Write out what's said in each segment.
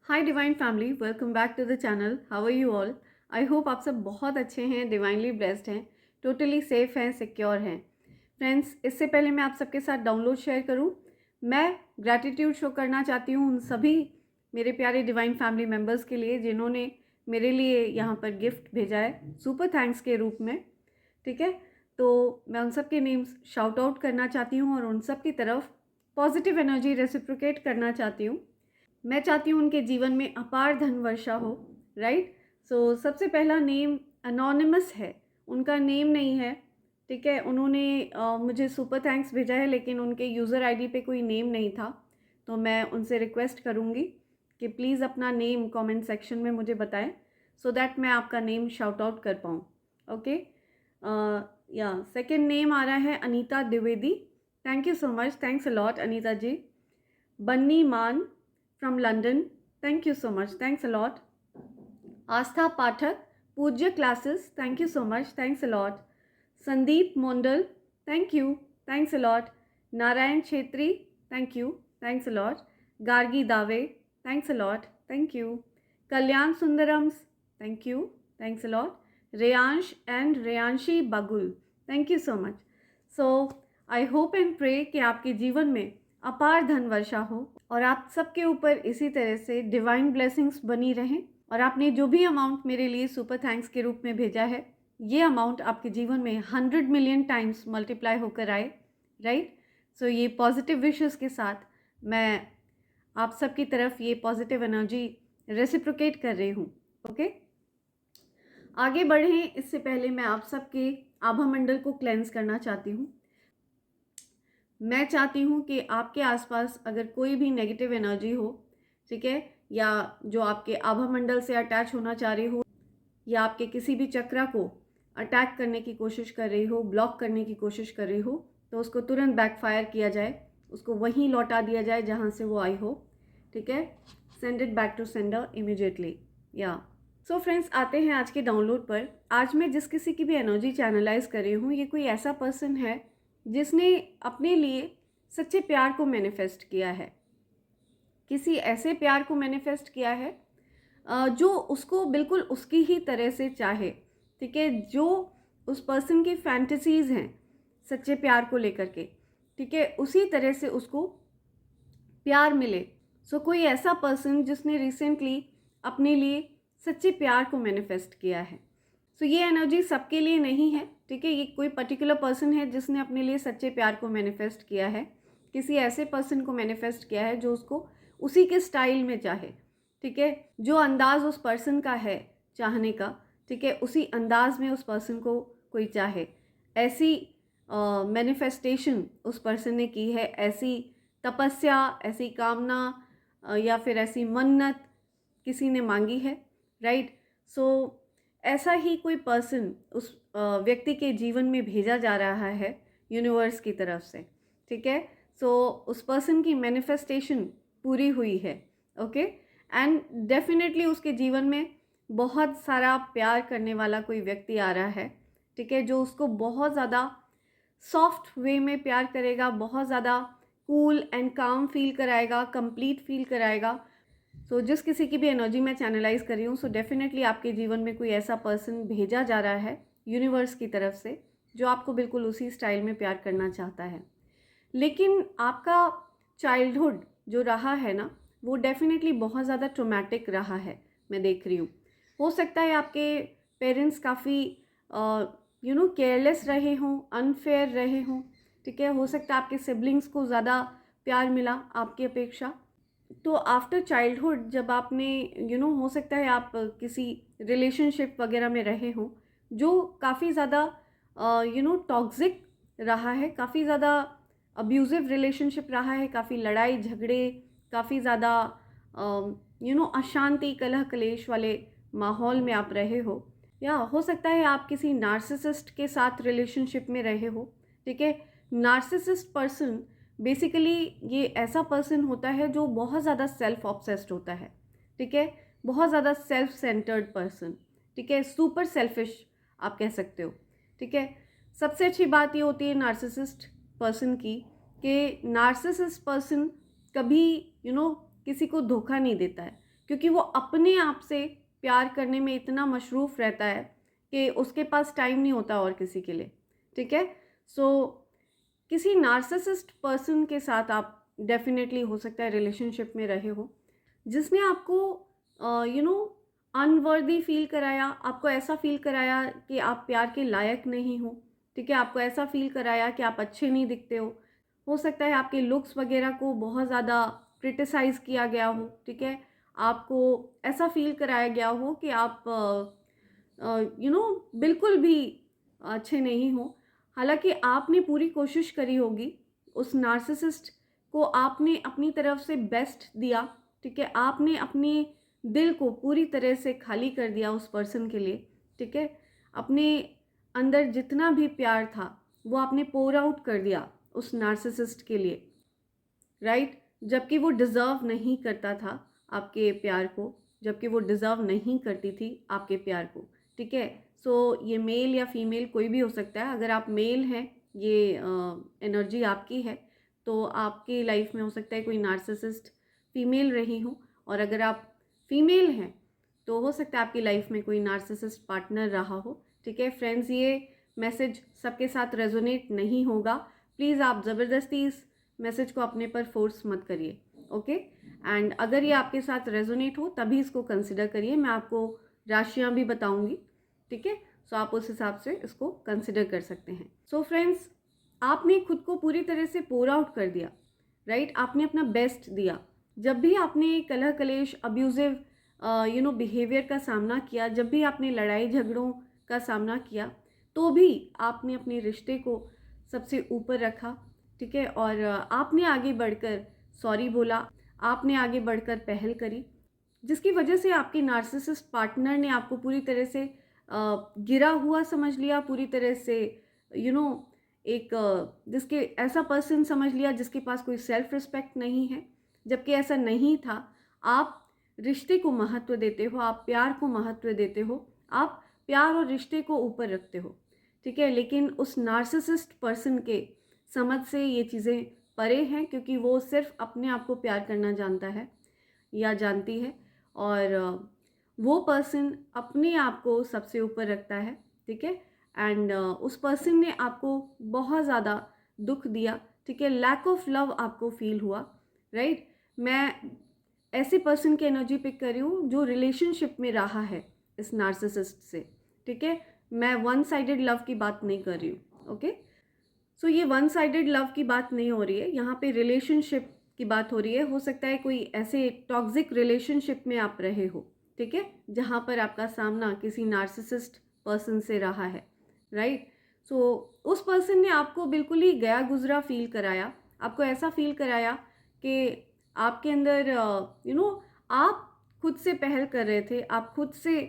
Hi divine family, welcome back to the channel. How are you all? I hope आप सब बहुत अच्छे हैं, डिवाइनली ब्लेस्ड हैं, टोटली सेफ हैं, सिक्योर हैं। फ्रेंड्स, इससे पहले मैं आप सबके साथ डाउनलोड शेयर करूं, मैं ग्रैटिट्यूड शो करना चाहती हूं उन सभी मेरे प्यारे डिवाइन फैमिली मेम्बर्स के लिए जिन्होंने मेरे लिए यहाँ पर गिफ्ट भेजा है सुपर थैंक्स के रूप में। ठीक है, तो मैं उन सब के नेम्स शाउट आउट करना चाहती हूँ और उन सब की तरफ पॉजिटिव एनर्जी रेसिप्रोकेट करना चाहती हूँ। मैं चाहती हूँ उनके जीवन में अपार धन वर्षा हो। राइट। सो सबसे पहला नेम अनोनिमस है, उनका नेम नहीं है। ठीक है, उन्होंने मुझे सुपर थैंक्स भेजा है लेकिन उनके यूज़र आईडी पे कोई नेम नहीं था, तो मैं उनसे रिक्वेस्ट करूँगी कि प्लीज़ अपना नेम कमेंट सेक्शन में मुझे बताएं सो दैट मैं आपका नेम शाउट आउट कर पाऊँ। ओके, या सेकेंड नेम आ रहा है Anita Dwivedi. Thank you so much, thanks a lot Anita ji. Bunny Mann from London. Thank you so much. Thanks a lot. Astha Pathak, Pujya Classes. Thank you so much. Thanks a lot. Sandeep Mondal. Thank you. Thanks a lot. Narayan Chetri. Thank you. Thanks a lot. Gargi Dave. Thanks a lot. Thank you. Kalyan Sundarams. Thank you. Thanks a lot. Reyansh and Reyanshi Bagul. Thank you so much. So, I hope and pray कि आपके जीवन में अपार धन वर्षा हो और आप सबके ऊपर इसी तरह से डिवाइन ब्लेसिंग्स बनी रहें। और आपने जो भी अमाउंट मेरे लिए सुपर थैंक्स के रूप में भेजा है, ये अमाउंट आपके जीवन में 100 मिलियन टाइम्स मल्टीप्लाई होकर आए। राइट। सो ये पॉजिटिव विशेस के साथ मैं आप सबकी तरफ ये पॉजिटिव एनर्जी रेसिप्रोकेट कर रही हूँ। ओके, आगे बढ़ें इससे पहले मैं आप सबके आभा मंडल को क्लेंस करना चाहती हूँ। मैं चाहती हूँ कि आपके आसपास अगर कोई भी नेगेटिव एनर्जी हो, ठीक है, या जो आपके आभा मंडल से अटैच होना चाह रही हो या आपके किसी भी चक्रा को अटैक करने की कोशिश कर रही हो, ब्लॉक करने की कोशिश कर रही हो, तो उसको तुरंत बैकफायर किया जाए, उसको वहीं लौटा दिया जाए जहाँ से वो आई हो। ठीक है, send it back to sender immediately. Yeah so friends, आते हैं आज के डाउनलोड पर। आज मैं जिस किसी की भी एनर्जी चैनलाइज कर रही हूँ, ये कोई ऐसा पर्सन है जिसने अपने लिए सच्चे प्यार को मैनिफेस्ट किया है, किसी ऐसे प्यार को मैनिफेस्ट किया है जो उसको बिल्कुल उसकी ही तरह से चाहे। ठीक है, जो उस पर्सन की फैंटेसीज हैं सच्चे प्यार को लेकर के, ठीक है, उसी तरह से उसको प्यार मिले। सो कोई ऐसा पर्सन जिसने रिसेंटली अपने लिए सच्चे प्यार को मैनिफेस्ट किया है। सो ये एनर्जी सबके लिए नहीं है। ठीक है, ये कोई पर्टिकुलर पर्सन है जिसने अपने लिए सच्चे प्यार को मैनिफेस्ट किया है, किसी ऐसे पर्सन को मैनिफेस्ट किया है जो उसको उसी के स्टाइल में चाहे। ठीक है, जो अंदाज उस पर्सन का है चाहने का, ठीक है, उसी अंदाज में उस पर्सन को कोई चाहे। ऐसी मैनिफेस्टेशन उस पर्सन ने की है, ऐसी तपस्या, ऐसी कामना या फिर ऐसी मन्नत किसी ने मांगी है। राइट। सो ऐसा ही कोई पर्सन उस व्यक्ति के जीवन में भेजा जा रहा है यूनिवर्स की तरफ से। ठीक है, सो उस पर्सन की मैनिफेस्टेशन पूरी हुई है। ओके, एंड डेफिनेटली उसके जीवन में बहुत सारा प्यार करने वाला कोई व्यक्ति आ रहा है। ठीक है, जो उसको बहुत ज़्यादा सॉफ्ट वे में प्यार करेगा, बहुत ज़्यादा कूल एंड काम फील कराएगा, कंप्लीट फील कराएगा। सो जिस किसी की भी एनर्जी मैं चैनलाइज कर रही हूँ, सो डेफिनेटली आपके जीवन में कोई ऐसा पर्सन भेजा जा रहा है यूनिवर्स की तरफ से जो आपको बिल्कुल उसी स्टाइल में प्यार करना चाहता है। लेकिन आपका चाइल्डहुड जो रहा है ना, वो डेफिनेटली बहुत ज़्यादा ट्रोमैटिक रहा है, मैं देख रही हूँ। हो सकता है आपके पेरेंट्स काफ़ी केयरलेस रहे हों, अनफेयर रहे हों। ठीक है, हो सकता है आपके सिबलिंग्स को ज़्यादा प्यार मिला आपकी अपेक्षा। तो आफ्टर चाइल्डहुड जब आपने हो सकता है आप किसी रिलेशनशिप वगैरह में रहे हों जो काफ़ी ज़्यादा टॉक्सिक रहा है, काफ़ी ज़्यादा अब्यूज़िव रिलेशनशिप रहा है, काफ़ी लड़ाई झगड़े, काफ़ी ज़्यादा अशांति, कलह कलेश वाले माहौल में आप रहे हो, या हो सकता है आप किसी नार्सिसिस्ट के साथ रिलेशनशिप में रहे हो। ठीक है, नार्सिसिस्ट पर्सन बेसिकली ये ऐसा पर्सन होता है जो बहुत ज़्यादा सेल्फ ऑब्सेस्ड होता है। ठीक है, बहुत ज़्यादा सेल्फ सेंटर्ड पर्सन। ठीक है, सुपर सेल्फिश आप कह सकते हो। ठीक है, सबसे अच्छी बात ये होती है नार्सिसिस्ट पर्सन की कि नार्सिसिस्ट पर्सन कभी किसी को धोखा नहीं देता है, क्योंकि वो अपने आप से प्यार करने में इतना मशरूफ़ रहता है कि उसके पास टाइम नहीं होता और किसी के लिए, ठीक है। सो किसी नार्सिसिस्ट पर्सन के साथ आप डेफिनेटली हो सकता है रिलेशनशिप में रहे हो, जिसने आपको अनवर्दी फील कराया, आपको ऐसा फील कराया कि आप प्यार के लायक नहीं हो, ठीक है। आपको ऐसा फील कराया कि आप अच्छे नहीं दिखते हो सकता है आपके लुक्स वगैरह को बहुत ज़्यादा क्रिटिसाइज़ किया गया हो, ठीक है। आपको ऐसा फील कराया गया हो कि आप बिल्कुल भी अच्छे नहीं हो। हालांकि आपने पूरी कोशिश करी होगी, उस नार्सिसिस्ट को आपने अपनी तरफ से बेस्ट दिया, ठीक है। आपने अपने दिल को पूरी तरह से खाली कर दिया उस पर्सन के लिए, ठीक है। अपने अंदर जितना भी प्यार था वो आपने पोर आउट कर दिया उस नार्सिसिस्ट के लिए, राइट। जबकि वो डिज़र्व नहीं करता था आपके प्यार को, जबकि वो डिज़र्व नहीं करती थी आपके प्यार को, ठीक है। सो ये मेल या फीमेल कोई भी हो सकता है। अगर आप मेल हैं, ये एनर्जी आपकी है, तो आपकी लाइफ में हो सकता है कोई नार्सिसिस्ट फीमेल रही हो, और अगर आप फीमेल हैं तो हो सकता है आपकी लाइफ में कोई नार्सिसिस्ट पार्टनर रहा हो, ठीक है। फ्रेंड्स, ये मैसेज सबके साथ रेजोनेट नहीं होगा। प्लीज़ आप ज़बरदस्ती इस मैसेज को अपने पर फोर्स मत करिए, ओके। एंड अगर ये आपके साथ रेजोनेट हो तभी इसको कंसिडर करिए। मैं आपको राशियाँ भी बताऊंगी, ठीक है। सो आप उस हिसाब से इसको कंसिडर कर सकते हैं। सो फ्रेंड्स, आपने खुद को पूरी तरह से पोर आउट कर दिया, राइट। आपने अपना बेस्ट दिया। जब भी आपने कलह कलेश, अब्यूजिव बिहेवियर का सामना किया, जब भी आपने लड़ाई झगड़ों का सामना किया, तो भी आपने अपने रिश्ते को सबसे ऊपर रखा, ठीक है। और आपने आगे बढ़कर सॉरी बोला, आपने आगे बढ़कर पहल करी, जिसकी वजह से आपके नार्सिसिस्ट पार्टनर ने आपको पूरी तरह से गिरा हुआ समझ लिया, पूरी तरह से एक जिसके ऐसा पर्सन समझ लिया जिसके पास कोई सेल्फ रिस्पेक्ट नहीं है, जबकि ऐसा नहीं था। आप रिश्ते को महत्व देते हो, आप प्यार को महत्व देते हो, आप प्यार और रिश्ते को ऊपर रखते हो, ठीक है। लेकिन उस नार्सिसिस्ट पर्सन के समझ से ये चीज़ें परे हैं, क्योंकि वो सिर्फ अपने आप को प्यार करना जानता है या जानती है, और वो पर्सन अपने आप को सबसे ऊपर रखता है, ठीक है। एंड उस पर्सन ने आपको बहुत ज़्यादा दुख दिया, ठीक है। लैक ऑफ लव आपको फील हुआ, राइट। मैं ऐसे पर्सन की एनर्जी पिक कर रही हूँ जो रिलेशनशिप में रहा है इस नार्सिसिस्ट से, ठीक है। मैं वन साइडेड लव की बात नहीं कर रही हूँ, ओके। सो ये वन साइडेड लव की बात नहीं हो रही है, यहाँ पे रिलेशनशिप की बात हो रही है। हो सकता है कोई ऐसे टॉक्सिक रिलेशनशिप में आप रहे हो, ठीक है, जहाँ पर आपका सामना किसी नार्सिसिस्ट पर्सन से रहा है, राइट। सो उस पर्सन ने आपको बिल्कुल ही गया गुजरा फील कराया, आपको ऐसा फील कराया कि आपके अंदर आप खुद से पहल कर रहे थे, आप खुद से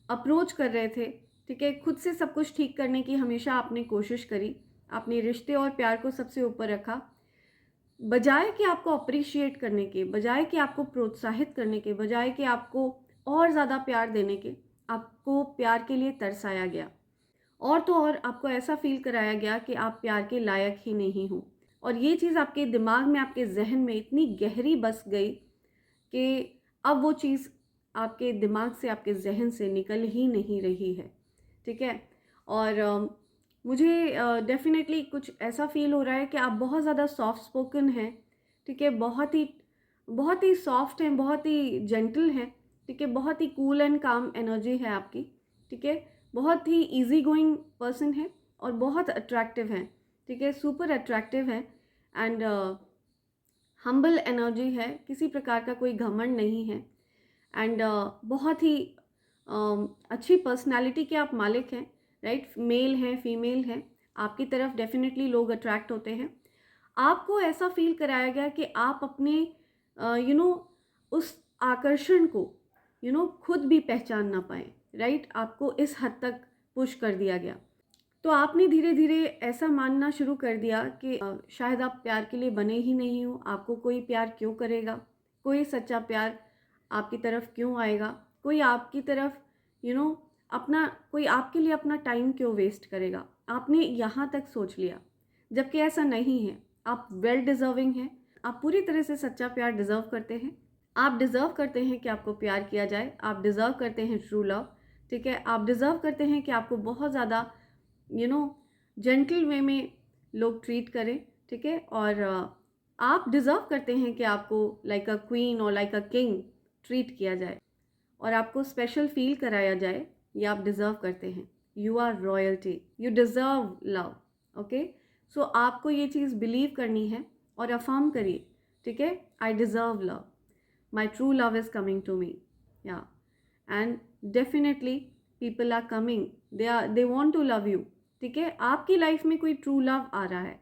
अप्रोच कर रहे थे, ठीक है। खुद से सब कुछ ठीक करने की हमेशा आपने कोशिश करी, आपने रिश्ते और प्यार को सबसे ऊपर रखा, बजाय कि आपको अप्रिशिएट करने के, बजाय कि आपको प्रोत्साहित करने के, बजाय कि आपको और ज़्यादा प्यार देने के, आपको प्यार के लिए तरसाया गया, और तो और आपको ऐसा फील कराया गया कि आप प्यार के लायक ही नहीं हो। और ये चीज़ आपके दिमाग में, आपके जहन में इतनी गहरी बस गई कि अब वो चीज़ आपके दिमाग से, आपके जहन से निकल ही नहीं रही है, ठीक है। और मुझे डेफिनेटली कुछ ऐसा फील हो रहा है कि आप बहुत ज़्यादा सॉफ्ट स्पोकन हैं, ठीक है। बहुत ही सॉफ्ट हैं, बहुत ही जेंटल हैं, ठीक है। बहुत ही कूल एंड काम एनर्जी है आपकी, ठीक है। बहुत ही इजी गोइंग पर्सन है और बहुत अट्रैक्टिव हैं, ठीक है, सुपर अट्रैक्टिव हैं। एंड हम्बल एनर्जी है, किसी प्रकार का कोई घमंड नहीं है। एंड बहुत ही अच्छी पर्सनालिटी के आप मालिक हैं, राइट। मेल हैं, फीमेल हैं, आपकी तरफ डेफिनेटली लोग अट्रैक्ट होते हैं। आपको ऐसा फील कराया गया कि आप अपने उस आकर्षण को खुद भी पहचान ना पाए, राइट। आपको इस हद तक पुश कर दिया गया, तो आपने धीरे धीरे ऐसा मानना शुरू कर दिया कि शायद आप प्यार के लिए बने ही नहीं हो, आपको कोई प्यार क्यों करेगा, कोई सच्चा प्यार आपकी तरफ क्यों आएगा, कोई आपकी तरफ अपना, कोई आपके लिए अपना टाइम क्यों वेस्ट करेगा। आपने यहाँ तक सोच लिया, जबकि ऐसा नहीं है। आप वेल डिज़र्विंग हैं, आप पूरी तरह से सच्चा प्यार डिज़र्व करते हैं, आप डिज़र्व करते हैं कि आपको प्यार किया जाए, आप डिज़र्व करते हैं ट्रू लव, ठीक है। आप डिज़र्व करते हैं कि आपको बहुत ज़्यादा जेंटल वे में लोग ट्रीट करें, ठीक है। और आप डिज़र्व करते हैं कि आपको लाइक अ क्वीन और लाइक अ किंग ट्रीट किया जाए और आपको स्पेशल फील कराया जाए, ये आप डिज़र्व करते हैं। You are royalty, you deserve love, okay. So आपको ये चीज़ बिलीव करनी है और अफर्म करिए, ठीक है। I deserve love, my true love is coming to me, yeah and definitely people are coming, they want to love you, ठीक है। आपकी लाइफ में कोई ट्रू लव आ रहा है,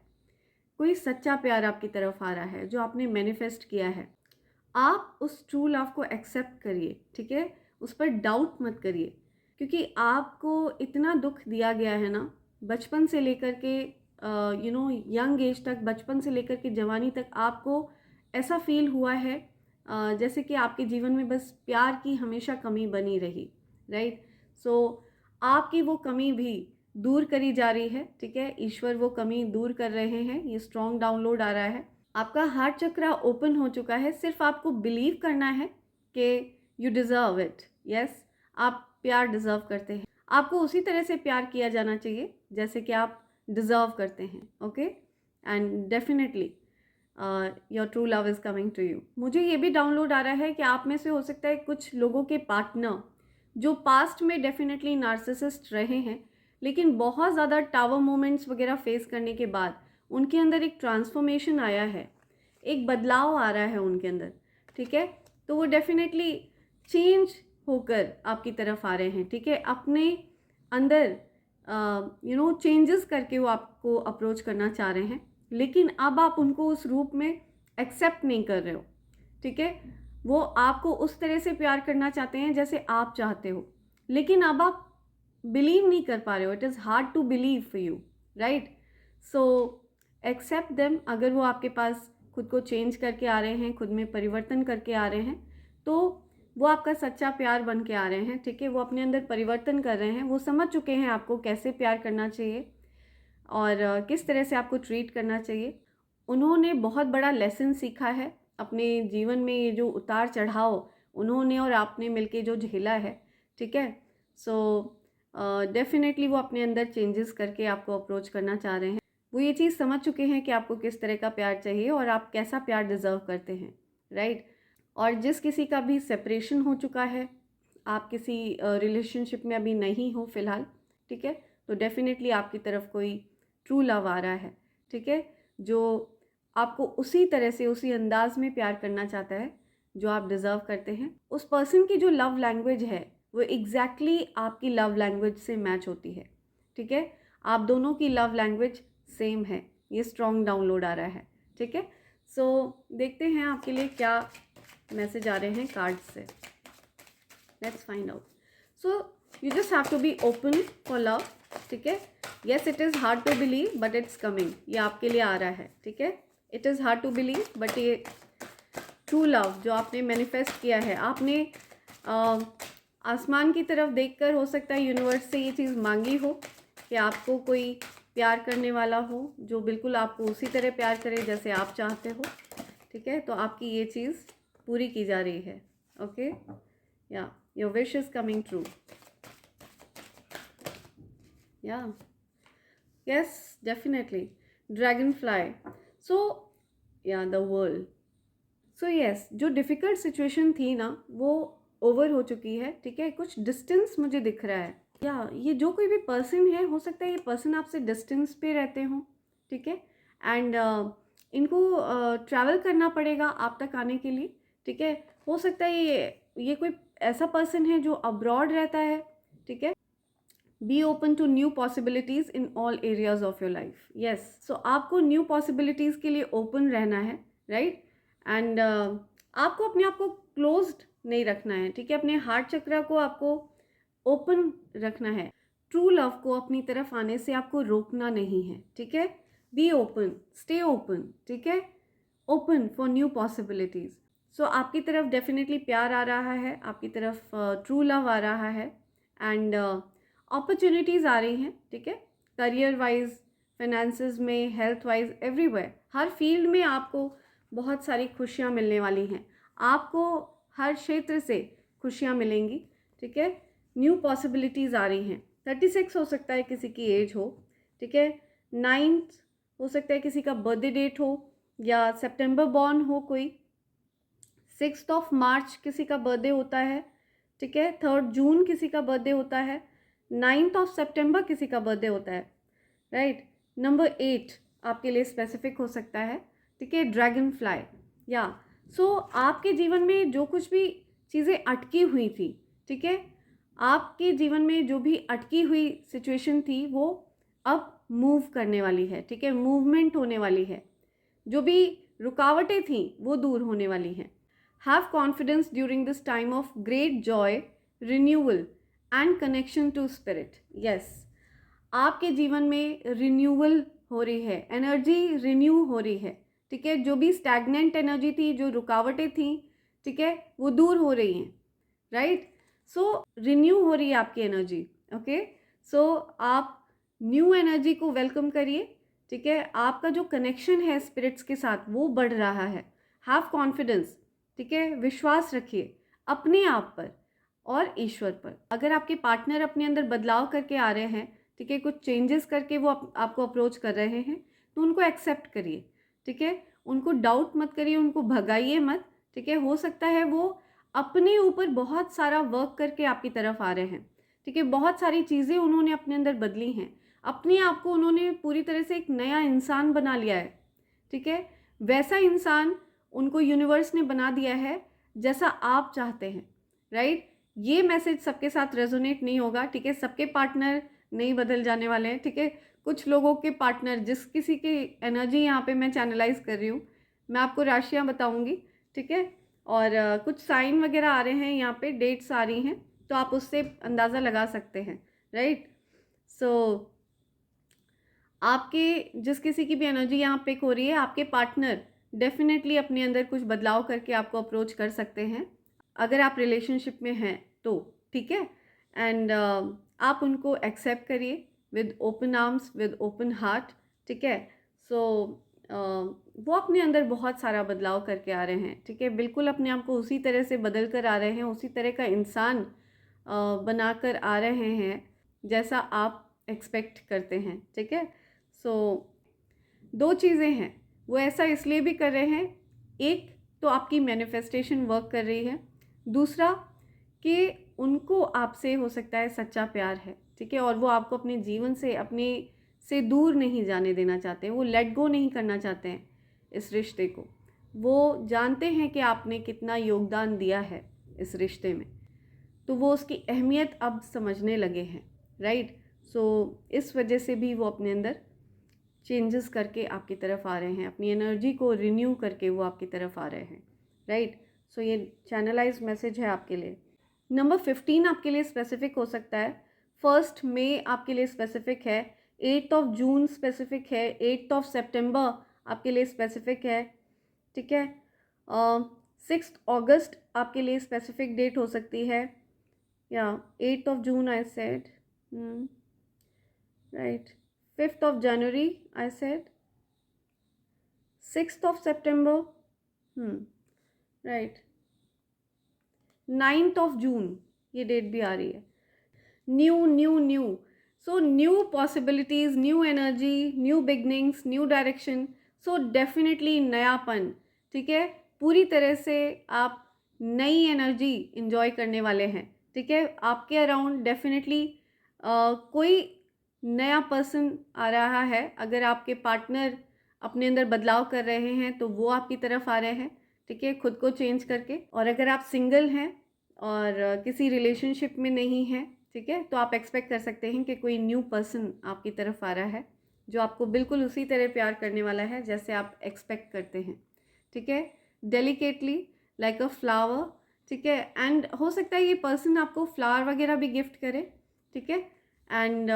कोई सच्चा प्यार आपकी तरफ आ रहा है जो आपने मैनिफेस्ट किया है। आप उस ट्रू लव को एक्सेप्ट करिए, ठीक है। उस पर डाउट मत करिए, क्योंकि आपको इतना दुख दिया गया है ना, बचपन से लेकर के यंग एज तक, बचपन से लेकर के जवानी तक आपको ऐसा फील हुआ है जैसे कि आपके जीवन में बस प्यार की हमेशा कमी बनी रही, राइट। सो आपकी वो कमी भी दूर करी जा रही है, ठीक है। ईश्वर वो कमी दूर कर रहे हैं। ये स्ट्रॉन्ग डाउनलोड आ रहा है, आपका हार्ट चक्रा ओपन हो चुका है। सिर्फ आपको बिलीव करना है कि यू डिज़र्व इट। यस, आप प्यार डिज़र्व करते हैं। आपको उसी तरह से प्यार किया जाना चाहिए जैसे कि आप डिज़र्व करते हैं, okay. And definitely your true love is coming to you. मुझे ये भी डाउनलोड आ रहा है कि आप में से हो सकता है कुछ लोगों के पार्टनर जो पास्ट में डेफिनेटली नार्सिसिस्ट रहे हैं, लेकिन बहुत ज़्यादा टावर मोमेंट्स वगैरह फेस करने के बाद उनके अंदर एक ट्रांसफॉर्मेशन आया है, एक बदलाव आ रहा है उनके अंदर, ठीक है। तो वो डेफिनेटली चेंज होकर आपकी तरफ आ रहे हैं, ठीक है। अपने अंदर चेंजेस करके वो आपको अप्रोच करना चाह रहे हैं, लेकिन अब आप उनको उस रूप में एक्सेप्ट नहीं कर रहे हो, ठीक है। वो आपको उस तरह से प्यार करना चाहते हैं जैसे आप चाहते हो, लेकिन अब आप बिलीव नहीं कर पा रहे हो। It is hard to believe for you, right. So accept them. अगर वो आपके पास खुद को चेंज करके आ रहे हैं, खुद में परिवर्तन करके आ रहे हैं, तो वो आपका सच्चा प्यार बन के आ रहे हैं, ठीक है। वो अपने अंदर परिवर्तन कर रहे हैं, वो समझ चुके हैं आपको कैसे प्यार करना चाहिए और किस तरह से आपको ट्रीट करना चाहिए। उन्होंने बहुत बड़ा लेसन सीखा है अपने जीवन में। ये जो उतार चढ़ाव उन्होंने और आपने मिलके जो झेला है, ठीक है। सो डेफिनेटली वो अपने अंदर चेंजेस करके आपको अप्रोच करना चाह रहे हैं। वो ये चीज़ समझ चुके हैं कि आपको किस तरह का प्यार चाहिए और आप कैसा प्यार डिज़र्व करते हैं, राइट। और जिस किसी का भी सेपरेशन हो चुका है, आप किसी रिलेशनशिप में अभी नहीं हो फ़िलहाल, ठीक है, तो डेफिनेटली आपकी तरफ कोई ट्रू लव आ रहा है, ठीक है, जो आपको उसी तरह से, उसी अंदाज में प्यार करना चाहता है जो आप डिज़र्व करते हैं। उस पर्सन की जो लव लैंग्वेज है वो एग्जैक्टली आपकी लव लैंग्वेज से मैच होती है, ठीक है। आप दोनों की लव लैंग्वेज सेम है। ये स्ट्रॉन्ग डाउनलोड आ रहा है, ठीक है। सो देखते हैं आपके लिए क्या मैसेज आ रहे हैं कार्ड से। Let's find out. So you just have to be open for love, ठीक है। Yes, it is hard to believe but it's coming. ये आपके लिए आ रहा है, ठीक है। It is hard to believe but ये ट्रू लव जो आपने मैनिफेस्ट किया है, आपने आसमान की तरफ देखकर हो सकता है यूनिवर्स से ये चीज़ मांगी हो कि आपको कोई प्यार करने वाला हो जो बिल्कुल आपको उसी तरह प्यार करे जैसे आप चाहते हो, ठीक है। तो आपकी ये चीज़ पूरी की जा रही है, ओके। या your wish is coming true, या यस, डेफिनेटली। ड्रैगन फ्लाई, सो या द वर्ल्ड। सो यस, जो डिफ़िकल्ट सिचुएशन थी ना वो ओवर हो चुकी है, ठीक है। कुछ डिस्टेंस मुझे दिख रहा है, या ये जो कोई भी पर्सन है, हो सकता है ये पर्सन आपसे डिस्टेंस पे रहते हों, ठीक है। एंड इनको ट्रैवल करना पड़ेगा आप तक आने के लिए, ठीक है। हो सकता है ये कोई ऐसा पर्सन है जो अब्रॉड रहता है, ठीक है। Be open to new possibilities in all areas of your life. Yes, so आपको न्यू पॉसिबिलिटीज़ के लिए ओपन रहना है, राइट। एंड आपको अपने आप को क्लोज्ड नहीं रखना है, ठीक है। अपने हार्ट चक्रा को आपको ओपन रखना है। ट्रू लव को अपनी तरफ आने से आपको रोकना नहीं है, ठीक है। बी ओपन, स्टे ओपन, ठीक है। Open for new possibilities. So आपकी तरफ डेफिनेटली प्यार आ रहा है, आपकी तरफ ट्रू लव आ रहा है एंड अपॉर्चुनिटीज़ आ रही हैं, ठीक है। करियर वाइज, फाइनेंसेस में, हेल्थ वाइज, एवरीवेयर, हर फील्ड में आपको बहुत सारी खुशियाँ मिलने वाली हैं। आपको हर क्षेत्र से खुशियाँ मिलेंगी, ठीक है। न्यू पॉसिबिलिटीज़ आ रही हैं। 36 हो सकता है किसी की एज हो, ठीक है। 9th हो सकता है किसी का बर्थडे डेट हो, या सितंबर बॉर्न हो कोई। 6 मार्च किसी का बर्थडे होता है, ठीक है। 3 जून किसी का बर्थडे होता है। 9 सितंबर किसी का बर्थडे होता है, राइट। नंबर 8 आपके लिए स्पेसिफिक हो सकता है, ठीक है, ड्रैगन फ्लाई। या सो आपके जीवन में जो कुछ भी चीज़ें अटकी हुई थी, ठीक है, आपके जीवन में जो भी अटकी हुई सिचुएशन थी वो अब मूव करने वाली है, ठीक है, मूवमेंट होने वाली है। जो भी रुकावटें थी वो दूर होने वाली हैं। Have confidence during this time of great joy, renewal and connection to spirit. Yes, आपके जीवन में रिन्यूअल हो रही है, एनर्जी रिन्यू हो रही है, ठीक है। जो भी स्टैग्नेंट एनर्जी थी, जो रुकावटें थी, ठीक है, वो दूर हो रही हैं, राइट। सो रिन्यू हो रही है आपकी एनर्जी, ओके। सो आप न्यू एनर्जी को वेलकम करिए, ठीक है। आपका जो कनेक्शन है स्पिरिट्स के साथ वो बढ़ रहा है। हैव कॉन्फिडेंस, ठीक है, विश्वास रखिए अपने आप पर और ईश्वर पर। अगर आपके पार्टनर अपने अंदर बदलाव करके आ रहे हैं, ठीक है, कुछ चेंजेस करके वो आपको अप्रोच कर रहे हैं, तो उनको एक्सेप्ट करिए, ठीक है। उनको डाउट मत करिए, उनको भगाइए मत, ठीक है। हो सकता है वो अपने ऊपर बहुत सारा वर्क करके आपकी तरफ आ रहे हैं, ठीक है। बहुत सारी चीज़ें उन्होंने अपने अंदर बदली हैं, अपने आप को उन्होंने पूरी तरह से एक नया इंसान बना लिया है, ठीक है। वैसा इंसान उनको यूनिवर्स ने बना दिया है जैसा आप चाहते हैं, राइट। ये मैसेज सबके साथ रेजोनेट नहीं होगा, ठीक है। सबके पार्टनर नहीं बदल जाने वाले हैं, ठीक है। कुछ लोगों के पार्टनर, जिस किसी की एनर्जी यहाँ पे मैं चैनलाइज कर रही हूँ, मैं आपको राशियाँ बताऊँगी, ठीक है। और कुछ साइन वगैरह आ रहे हैं यहाँ पे, डेट्स आ रही हैं, तो आप उससे अंदाज़ा लगा सकते हैं, राइट। सो आपके जिस किसी की भी एनर्जी यहाँ पिक हो रही है, आपके पार्टनर डेफिनेटली अपने अंदर कुछ बदलाव करके आपको अप्रोच कर सकते हैं, अगर आप रिलेशनशिप में हैं तो, ठीक है। एंड आप उनको एक्सेप्ट करिए with open arms, with open heart, ठीक है। सो वो अपने अंदर बहुत सारा बदलाव करके आ रहे हैं, ठीक है। बिल्कुल अपने आप को उसी तरह से बदल कर आ रहे हैं, उसी तरह का इंसान बनाकर आ रहे हैं जैसा आप एक्सपेक्ट करते हैं, ठीक है। सो दो चीज़ें हैं, वो ऐसा इसलिए भी कर रहे हैं, एक तो आपकी मैनिफेस्टेशन वर्क कर रही है, दूसरा कि उनको आपसे हो सकता है सच्चा प्यार है, ठीक है, और वो आपको अपने जीवन से, अपने से दूर नहीं जाने देना चाहते हैं, वो लेट गो नहीं करना चाहते हैं इस रिश्ते को। वो जानते हैं कि आपने कितना योगदान दिया है इस रिश्ते में, तो वो उसकी अहमियत अब समझने लगे हैं, राइट। सो इस वजह से भी वो अपने अंदर चेंजेस करके आपकी तरफ आ रहे हैं, अपनी एनर्जी को रिन्यू करके वो आपकी तरफ आ रहे हैं, राइट। सो ये चैनलाइज मैसेज है आपके लिए। नंबर 15 आपके लिए स्पेसिफिक हो सकता है, 1 मई आपके लिए स्पेसिफिक है, 8 जून स्पेसिफिक है, 8 सितंबर आपके लिए स्पेसिफिक है, ठीक है। 6 अगस्त आपके लिए स्पेसिफिक डेट हो सकती है, या 8 जून I said, right. 5 January I said, 6 September, right. 9 June ये डेट भी आ रही है। New new new, so new possibilities, new energy, new beginnings, new direction, so definitely नयापन, ठीक है। पूरी तरह से आप नई एनर्जी इंजॉय करने वाले हैं, ठीक है। आपके अराउंड डेफिनेटली कोई नया पर्सन आ रहा है। अगर आपके पार्टनर अपने अंदर बदलाव कर रहे हैं तो वो आपकी तरफ आ रहे हैं, ठीक है, खुद को चेंज करके। और अगर आप सिंगल हैं और किसी रिलेशनशिप में नहीं हैं, ठीक है, तो आप एक्सपेक्ट कर सकते हैं कि कोई न्यू पर्सन आपकी तरफ आ रहा है जो आपको बिल्कुल उसी तरह प्यार करने वाला है जैसे आप एक्सपेक्ट करते हैं, ठीक है। डेलिकेटली लाइक अ फ्लावर, ठीक है। एंड हो सकता है ये पर्सन आपको फ्लावर वगैरह भी गिफ्ट करे, ठीक है। एंड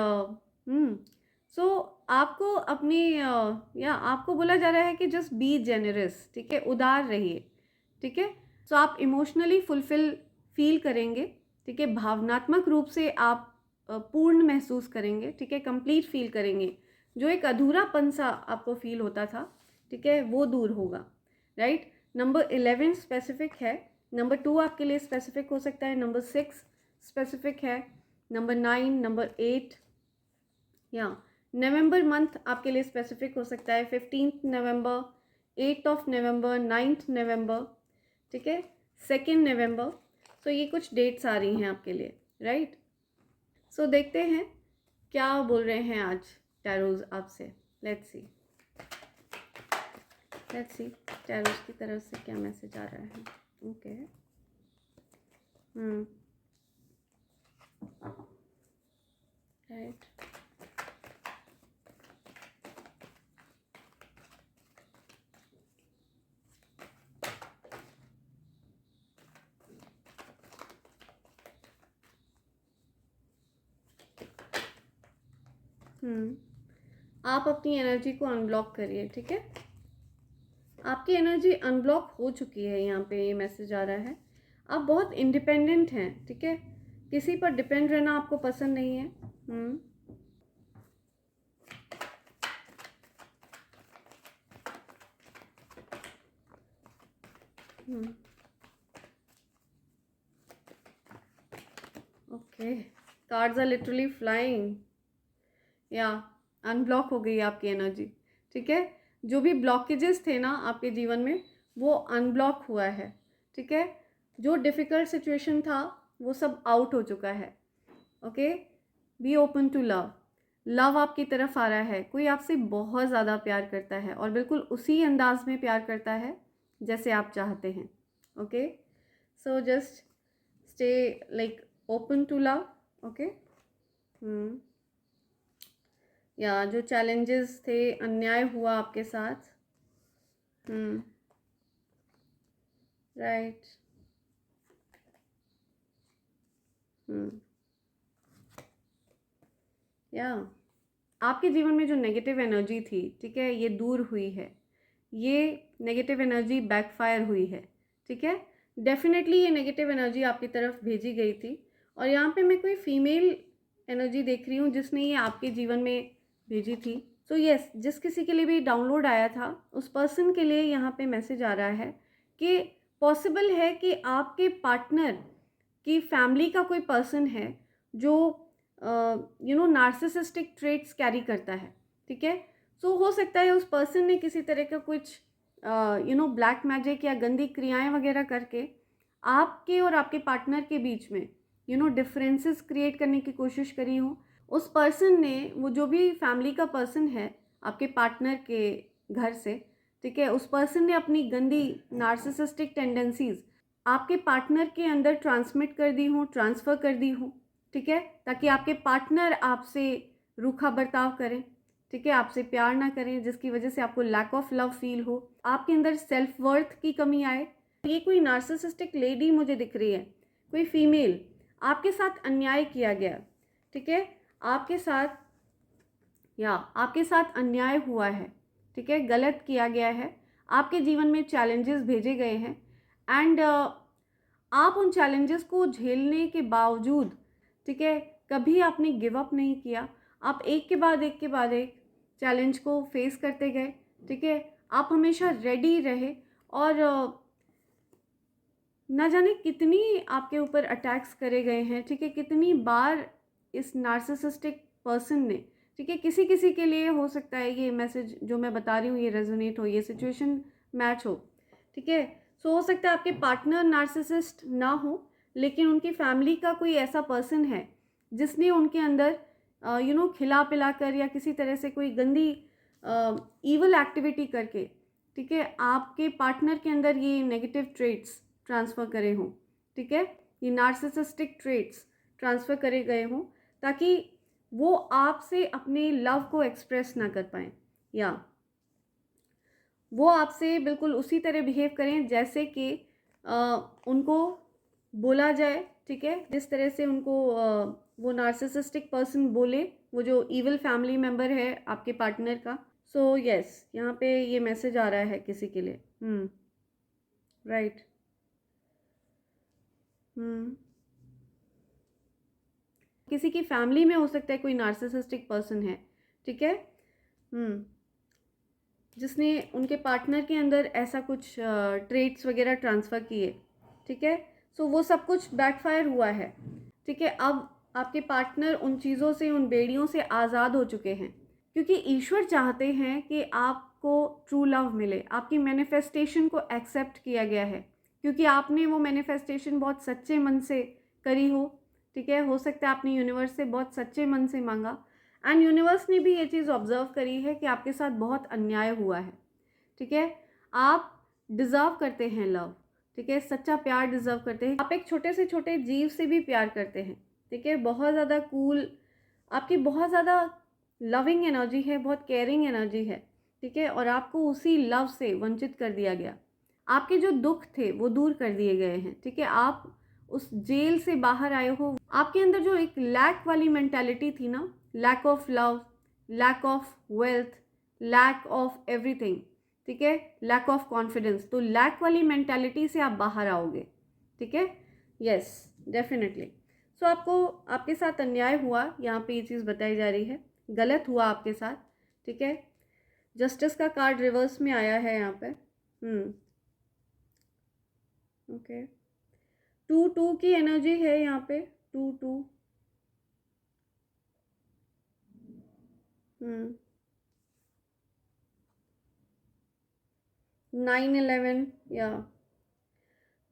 सो आपको अपनी या आपको बोला जा रहा है कि जस्ट बी जेनरस, ठीक है, उदार रहिए, ठीक है। सो आप इमोशनली फुलफिल फील करेंगे, ठीक है, भावनात्मक रूप से आप पूर्ण महसूस करेंगे, ठीक है, कंप्लीट फील करेंगे। जो एक अधूरापन सा आपको फील होता था, ठीक है, वो दूर होगा, राइट। नंबर 11 स्पेसिफिक है, नंबर 2 आपके लिए स्पेसिफिक हो सकता है, नंबर 6 स्पेसिफिक है, नंबर 9, नंबर 8, या नवंबर मंथ आपके लिए स्पेसिफिक हो सकता है, 15 नवंबर, 8 ऑफ नवंबर, 9 नवंबर, ठीक है, 2 नवंबर। सो ये कुछ डेट्स आ रही हैं आपके लिए, राइट। सो देखते हैं क्या बोल रहे हैं आज टैरोज आपसे। लेट्स सी टैरोज की तरफ से क्या मैसेज आ रहा है। Okay, right. आप अपनी एनर्जी को अनब्लॉक करिए, ठीक है। आपकी एनर्जी अनब्लॉक हो चुकी है, यहाँ पे ये मैसेज आ रहा है। आप बहुत इंडिपेंडेंट हैं, ठीक है। किसी पर डिपेंड रहना आपको पसंद नहीं है। Okay, cards are literally flying. Yeah unblock हो गई आपकी एनर्जी, ठीक है। जो भी ब्लॉकेजेस थे ना आपके जीवन में, वो अनब्लॉक हुआ है, ठीक है। जो डिफ़िकल्ट सिचुएशन था वो सब आउट हो चुका है। Okay, be open to love. Love आपकी तरफ आ रहा है। कोई आपसे बहुत ज़्यादा प्यार करता है और बिल्कुल उसी अंदाज में प्यार करता है जैसे आप चाहते हैं। Okay, so just stay like open to love. Okay, yeah जो चैलेंजेस थे, अन्याय हुआ आपके साथ, राइट। या आपके जीवन में जो नेगेटिव एनर्जी थी, ठीक है, ये दूर हुई है। ये नेगेटिव एनर्जी बैकफायर हुई है, ठीक है। डेफिनेटली ये नेगेटिव एनर्जी आपकी तरफ भेजी गई थी और यहाँ पे मैं कोई फीमेल एनर्जी देख रही हूँ जिसने ये आपके जीवन में भेजी थी। सो यस, जिस किसी के लिए भी डाउनलोड आया था उस पर्सन के लिए यहाँ पे मैसेज आ रहा है कि पॉसिबल है कि आपके पार्टनर की फैमिली का कोई पर्सन है जो नार्सिसिस्टिक ट्रेट्स कैरी करता है, ठीक है। सो हो सकता है उस पर्सन ने किसी तरह का कुछ ब्लैक मैजिक या गंदी क्रियाएं वगैरह करके आपके और आपके पार्टनर के बीच में डिफरेंसेस क्रिएट करने की कोशिश करी हो। उस पर्सन ने, वो जो भी फैमिली का पर्सन है आपके पार्टनर के घर से, ठीक है, उस पर्सन ने अपनी गंदी नार्सिसिस्टिक टेंडेंसीज आपके पार्टनर के अंदर ट्रांसमिट कर दी हो, ट्रांसफ़र कर दी हो, ठीक है, ताकि आपके पार्टनर आपसे रूखा बर्ताव करें, ठीक है, आपसे प्यार ना करें, जिसकी वजह से आपको लैक ऑफ लव फील हो, आपके अंदर सेल्फ वर्थ की कमी आए। ये कोई नार्सिसिस्टिक लेडी मुझे दिख रही है, कोई फीमेल। आपके साथ अन्याय किया गया, ठीक है, आपके साथ अन्याय हुआ है, ठीक है, गलत किया गया है। आपके जीवन में चैलेंजेस भेजे गए हैं एंड आप उन चैलेंजेस को झेलने के बावजूद, ठीक है, कभी आपने गिव अप नहीं किया। आप एक के बाद एक चैलेंज को फेस करते गए, ठीक है। आप हमेशा रेडी रहे और ना जाने कितनी आपके ऊपर अटैक्स करे गए हैं, ठीक है, कितनी बार इस नार्सिसिस्टिक पर्सन ने, ठीक है, किसी किसी के लिए हो सकता है ये मैसेज जो मैं बता रही हूँ ये रेजोनेट हो, ये सिचुएशन मैच हो, ठीक है। सो हो सकता है आपके पार्टनर नार्सिसिस्ट ना हो, लेकिन उनकी फैमिली का कोई ऐसा पर्सन है जिसने उनके अंदर खिला पिला कर या किसी तरह से कोई गंदी ईवल एक्टिविटी करके, ठीक है, आपके पार्टनर के अंदर ये नेगेटिव ट्रेट्स ट्रांसफ़र करे हों, ठीक है, ये नार्सिसिस्टिक ट्रेट्स ट्रांसफ़र करे गए हों ताकि वो आपसे अपने लव को एक्सप्रेस ना कर पाएँ, या वो आपसे बिल्कुल उसी तरह बिहेव करें जैसे कि उनको बोला जाए, ठीक है, जिस तरह से उनको वो नार्सिसिस्टिक पर्सन बोले, वो जो ईवल फैमिली मेम्बर है आपके पार्टनर का। सो यस, यहाँ पे ये मैसेज आ रहा है किसी के लिए। राइट। किसी की फैमिली में हो सकता है कोई नार्सिसिस्टिक पर्सन है, ठीक है। जिसने उनके पार्टनर के अंदर ऐसा कुछ ट्रेट्स वगैरह ट्रांसफ़र किए, ठीक है। सो वो सब कुछ बैकफायर हुआ है, ठीक है। अब आपके पार्टनर उन चीज़ों से, उन बेड़ियों से आज़ाद हो चुके हैं, क्योंकि ईश्वर चाहते हैं कि आपको ट्रू लव मिले, आपकी मैनिफेस्टेशन को एक्सेप्ट किया गया है, क्योंकि आपने वो मैनिफेस्टेशन बहुत सच्चे मन से करी हो, ठीक है। हो सकता है आपने यूनिवर्स से बहुत सच्चे मन से मांगा, एंड यूनिवर्स ने भी ये चीज़ ऑब्जर्व करी है कि आपके साथ बहुत अन्याय हुआ है, ठीक है। आप डिज़र्व करते हैं लव, ठीक है, सच्चा प्यार डिज़र्व करते हैं। आप एक छोटे से छोटे जीव से भी प्यार करते हैं, ठीक है, बहुत ज़्यादा कूल, आपकी बहुत ज़्यादा लविंग एनर्जी है, बहुत केयरिंग एनर्जी है, ठीक है। और आपको उसी लव से वंचित कर दिया गया, आपके जो दुख थे वो दूर कर दिए गए हैं, ठीक है। आप उस जेल से बाहर आए हो। आपके अंदर जो एक लैक वाली मेंटालिटी थी ना, lack of love, lack of wealth, lack of everything, ठीक है, लैक ऑफ कॉन्फिडेंस, तो लैक वाली मेंटालिटी से आप बाहर आओगे, ठीक है। Yes, definitely. सो आपको, आपके साथ अन्याय हुआ, यहाँ पे ये चीज़ बताई जा रही है, गलत हुआ आपके साथ, ठीक है। जस्टिस का कार्ड रिवर्स में आया है यहाँ पे। ओके, 2-2 की एनर्जी है यहाँ पे, 2-2। 9-11, या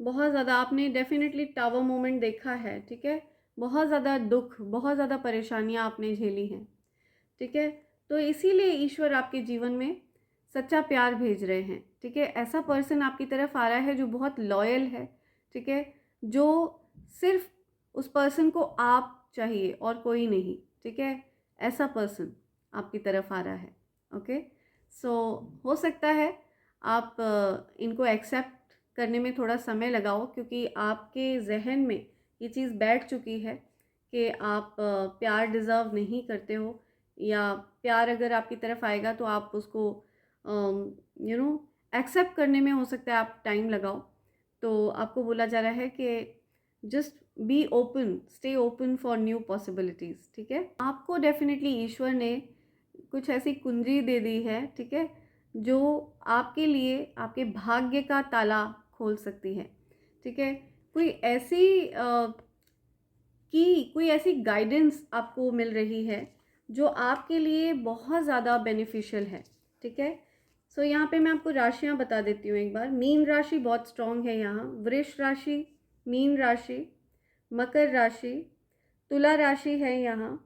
बहुत ज़्यादा आपने डेफिनेटली टावर मोमेंट देखा है, ठीक है। बहुत ज़्यादा दुख, बहुत ज़्यादा परेशानियाँ आपने झेली हैं, ठीक है। तो इसीलिए ईश्वर आपके जीवन में सच्चा प्यार भेज रहे हैं, ठीक है। ऐसा पर्सन आपकी तरफ आ रहा है जो बहुत लॉयल है, ठीक है, जो सिर्फ उस पर्सन को आप चाहिए और कोई नहीं, ठीक है। ऐसा पर्सन आपकी तरफ आ रहा है, ओके। सो हो सकता है आप इनको एक्सेप्ट करने में थोड़ा समय लगाओ, क्योंकि आपके जहन में ये चीज़ बैठ चुकी है कि आप प्यार डिज़र्व नहीं करते हो, या प्यार अगर आपकी तरफ आएगा तो आप उसको एक्सेप्ट करने में हो सकता है आप टाइम लगाओ। तो आपको बोला जा रहा है कि just be open, stay open for new possibilities, ठीक है। आपको डेफिनेटली ईश्वर ने कुछ ऐसी कुंजी दे दी है, ठीक है, जो आपके लिए आपके भाग्य का ताला खोल सकती है, ठीक है। कोई ऐसी कोई ऐसी गाइडेंस आपको मिल रही है जो आपके लिए बहुत ज़्यादा बेनिफिशियल है, ठीक है। सो यहाँ पे मैं आपको राशियाँ बता देती हूँ एक बार। मीन राशि बहुत स्ट्रॉन्ग है यहाँ, वृष राशि, मीन राशि, मकर राशि, तुला राशि है यहाँ,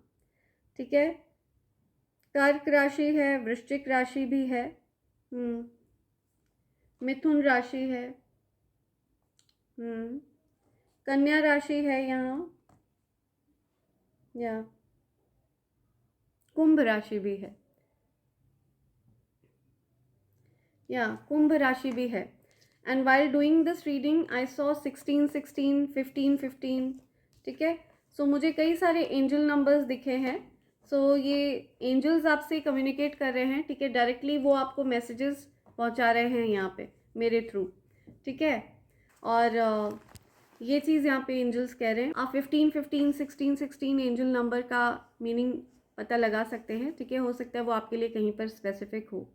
ठीक है, कर्क राशि है, वृश्चिक राशि भी है, मिथुन राशि है, कन्या राशि है यहाँ, या कुंभ राशि भी है, या कुंभ राशि भी है। And while doing this reading I saw 16-16, 15-15, ठीक है। सो मुझे कई सारे एंजल नंबर्स दिखे हैं। सो ये एंजल्स आपसे कम्युनिकेट कर रहे हैं, ठीक है, डायरेक्टली वो आपको मैसेजेस पहुंचा रहे हैं यहाँ पे मेरे थ्रू, ठीक है। और ये चीज़ यहाँ पे एंजल्स कह रहे हैं। आप 15-15, 16-16 एंजल नंबर का मीनिंग पता लगा सकते हैं, ठीक है। हो सकता है वो आपके लिए कहीं पर स्पेसिफिक हो,